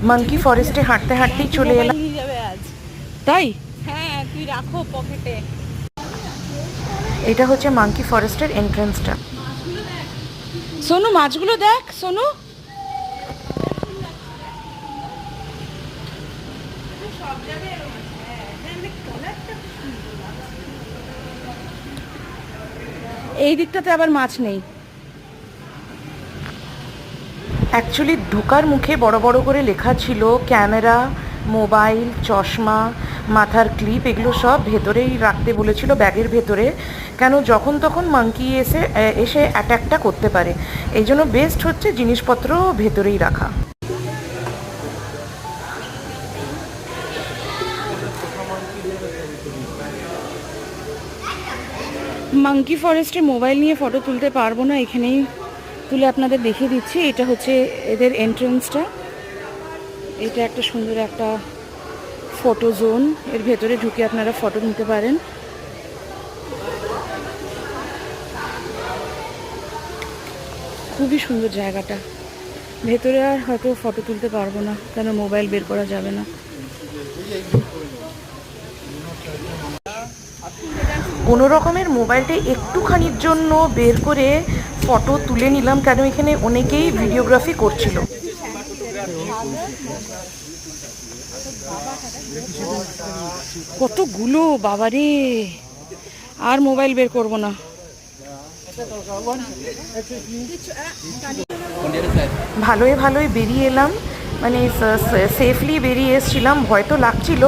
Monkey ফরেস্টে হাঁটতে হাঁটতেই চলে এলাম। তাই হ্যাঁ, তুই রাখো পকেটে। এটা হচ্ছে মাঙ্কি ফরেস্টের এন্ট্রান্সটা। সোনু মাছগুলো দেখ সোনু। এই দিকটাতে আবার মাছ নেই। অ্যাকচুয়ালি ঢোকার মুখে বড় বড় করে লেখা ছিল ক্যামেরা, মোবাইল, চশমা, মাথার ক্লিপ, এগুলো সব ভেতরেই রাখতে বলেছিল, ব্যাগের ভেতরে। কেন যখন তখন মাঙ্কি এসে অ্যাট্যাকটা করতে পারে, এই জন্য বেস্ট হচ্ছে জিনিসপত্র ভেতরেই রাখা। মাঙ্কি ফরেস্টে মোবাইল নিয়ে ফটো তুলতে পারবো না, এখানেই তুলে আপনাদের দেখিয়ে দিচ্ছি। এটা হচ্ছে এদের এন্ট্রান্সটা। এটা একটা সুন্দর একটা ফটো জোন, এর ভেতরে ঢুকে আপনারা ফটো নিতে পারেন। খুবই সুন্দর জায়গাটা। ভেতরে আর হয়তো ফটো তুলতে পারবো না, কেন মোবাইল বের করা যাবে না। কোনো রকমের মোবাইলটা একটুখানির জন্য বের করে ফটো তুলে নিলাম, কেন এখানে অনেকেই ভিডিওগ্রাফি করছিল। কতগুলো বাবারে, আর মোবাইল বের করব না। ভালোই ভালোই বেরিয়ে এলাম, মানে সেফলি বেরিয়ে এসেছিলাম। ভয় তো লাগছিল,